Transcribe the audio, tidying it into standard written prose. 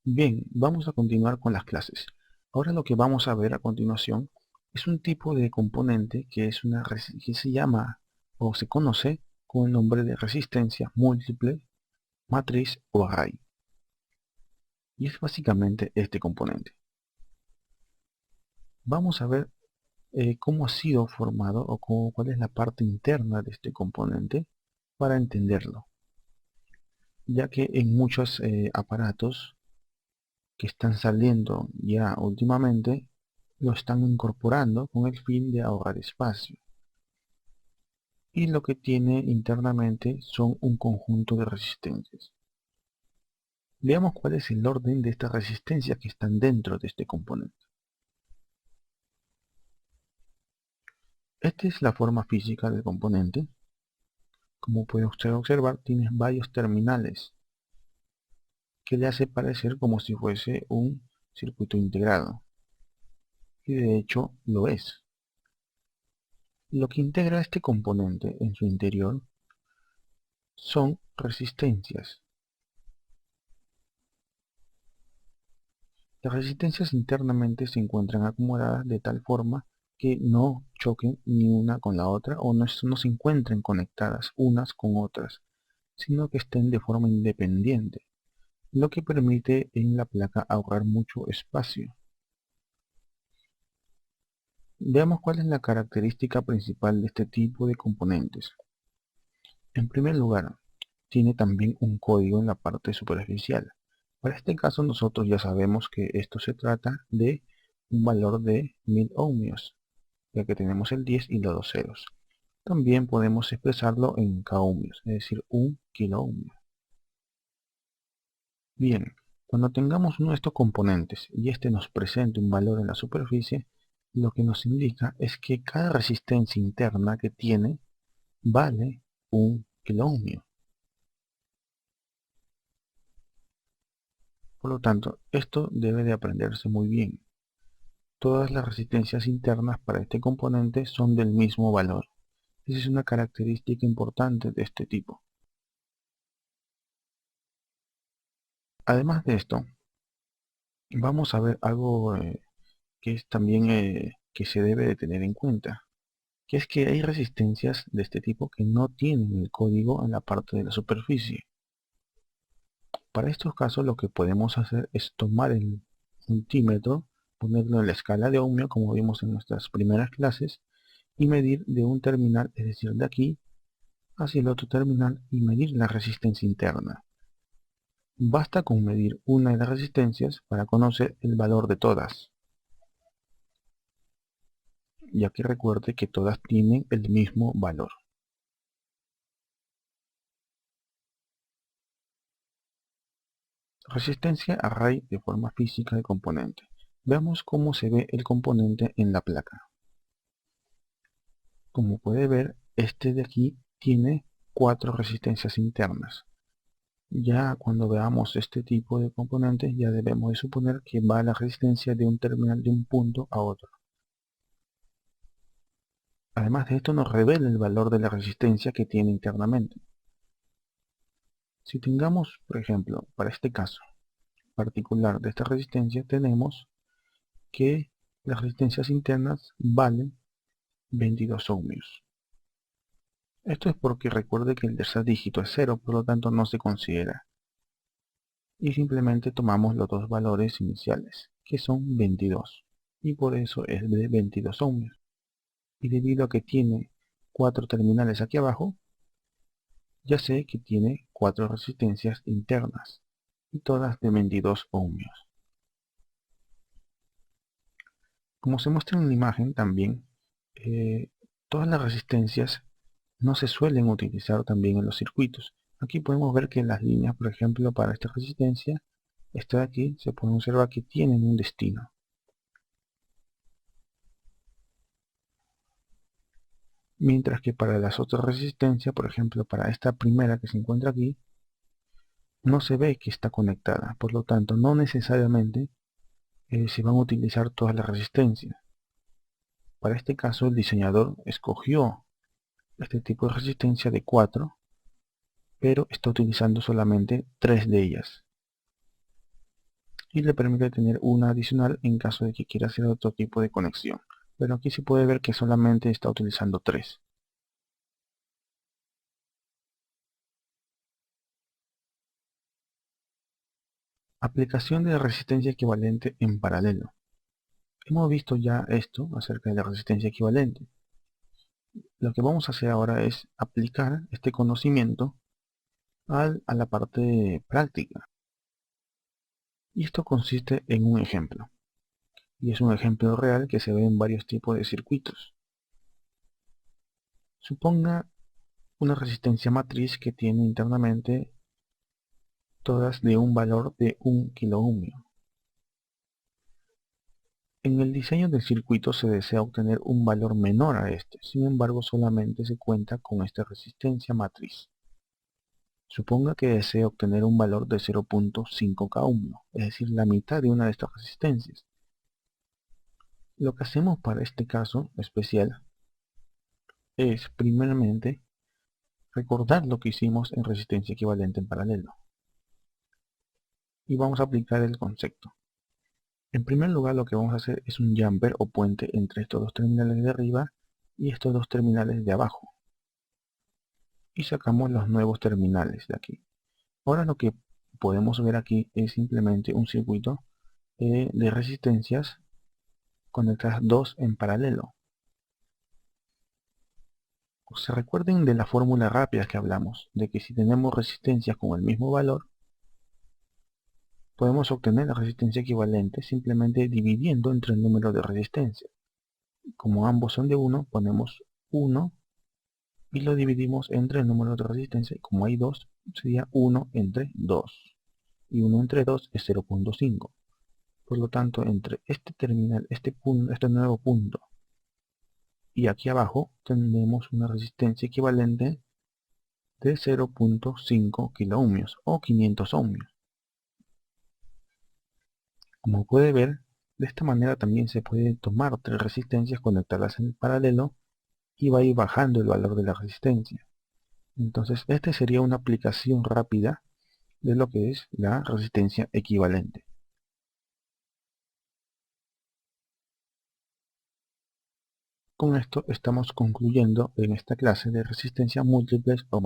Bien, vamos a continuar con las clases. Ahora lo que vamos a ver a continuación es un tipo de componente que que se llama o se conoce con el nombre de resistencia múltiple, matriz o array. Y es básicamente este componente. Vamos a ver cómo ha sido formado o cuál es la parte interna de este componente para entenderlo, ya que en muchos aparatos que están saliendo ya últimamente lo están incorporando con el fin de ahorrar espacio, y lo que tiene internamente son un conjunto de resistencias. Veamos cuál es el orden de estas resistencias que están dentro de este componente. Esta es la forma física del componente. Como puede usted observar, tiene varios terminales que le hace parecer como si fuese un circuito integrado, y de hecho lo es. Lo que integra este componente en su interior son resistencias. Las resistencias internamente se encuentran acomodadas de tal forma que no choquen ni una con la otra o no se encuentren conectadas unas con otras, sino que estén de forma independiente, lo que permite en la placa ahorrar mucho espacio. Veamos cuál es la característica principal de este tipo de componentes. En primer lugar, tiene también un código en la parte superficial. Para este caso nosotros ya sabemos que esto se trata de un valor de 1000 ohmios, ya que tenemos el 10 y los dos ceros. También podemos expresarlo en k-ohmios, es decir, 1 kilo-ohmio. Bien, cuando tengamos uno de estos componentes y este nos presente un valor en la superficie, lo que nos indica es que cada resistencia interna que tiene vale 1 kilo-ohmio. Por lo tanto, esto debe de aprenderse muy bien. Todas las resistencias internas para este componente son del mismo valor. Esa es una característica importante de este tipo. Además de esto, vamos a ver algo que es también que se debe de tener en cuenta, que es que hay resistencias de este tipo que no tienen el código en la parte de la superficie. Para estos casos lo que podemos hacer es tomar el multímetro, ponerlo en la escala de ohmio como vimos en nuestras primeras clases, y medir de un terminal, es decir, de aquí hacia el otro terminal, y medir la resistencia interna. Basta con medir una de las resistencias para conocer el valor de todas, ya que recuerde que todas tienen el mismo valor. Resistencia array de forma física del componente. Veamos cómo se ve el componente en la placa. Como puede ver, este de aquí tiene 4 resistencias internas. Ya cuando veamos este tipo de componentes, ya debemos de suponer que va la resistencia de un terminal de un punto a otro. Además de esto nos revela el valor de la resistencia que tiene internamente. Si tengamos, por ejemplo, para este caso particular de esta resistencia, tenemos que las resistencias internas valen 22 ohmios. Esto es porque recuerde que el tercer dígito es 0, por lo tanto no se considera. Y simplemente tomamos los dos valores iniciales, que son 22, y por eso es de 22 ohmios. Y debido a que tiene 4 terminales aquí abajo, ya sé que tiene 4 resistencias internas, y todas de 22 ohmios. Como se muestra en la imagen también, todas las resistencias no se suelen utilizar también en los circuitos. Aquí podemos ver que las líneas, por ejemplo, para esta resistencia, esta de aquí, se puede observar que tienen un destino. Mientras que para las otras resistencias, por ejemplo, para esta primera que se encuentra aquí, no se ve que está conectada. Por lo tanto, no necesariamente se van a utilizar todas las resistencias. Para este caso, el diseñador escogió este tipo de resistencia de 4, pero está utilizando solamente 3 de ellas. Y le permite tener una adicional en caso de que quiera hacer otro tipo de conexión. Pero aquí se puede ver que solamente está utilizando 3. Aplicación de resistencia equivalente en paralelo. Hemos visto ya esto acerca de la resistencia equivalente. Lo que vamos a hacer ahora es aplicar este conocimiento a la parte práctica. Y esto consiste en un ejemplo. Y es un ejemplo real que se ve en varios tipos de circuitos. Suponga una resistencia matriz que tiene internamente todas de un valor de 1 kiloohmio. En el diseño del circuito se desea obtener un valor menor a este, sin embargo solamente se cuenta con esta resistencia matriz. Suponga que desea obtener un valor de 0.5 k-ohmio, es decir, la mitad de una de estas resistencias. Lo que hacemos para este caso especial es, primeramente, recordar lo que hicimos en resistencia equivalente en paralelo. Y vamos a aplicar el concepto. En primer lugar, lo que vamos a hacer es un jumper o puente entre estos dos terminales de arriba y estos dos terminales de abajo. Y sacamos los nuevos terminales de aquí. Ahora lo que podemos ver aquí es simplemente un circuito de resistencias conectadas dos en paralelo. Se recuerden de la fórmula rápida que hablamos, de que si tenemos resistencias con el mismo valor, podemos obtener la resistencia equivalente simplemente dividiendo entre el número de resistencias. Como ambos son de 1, ponemos 1 y lo dividimos entre el número de resistencia. Como hay 2, sería 1 entre 2. Y 1 entre 2 es 0.5. Por lo tanto, entre este terminal, este nuevo punto, y aquí abajo tenemos una resistencia equivalente de 0.5 kiloohmios o 500 ohmios. Como puede ver, de esta manera también se puede tomar tres resistencias, conectarlas en paralelo y va a ir bajando el valor de la resistencia. Entonces, esta sería una aplicación rápida de lo que es la resistencia equivalente. Con esto estamos concluyendo en esta clase de resistencias múltiples o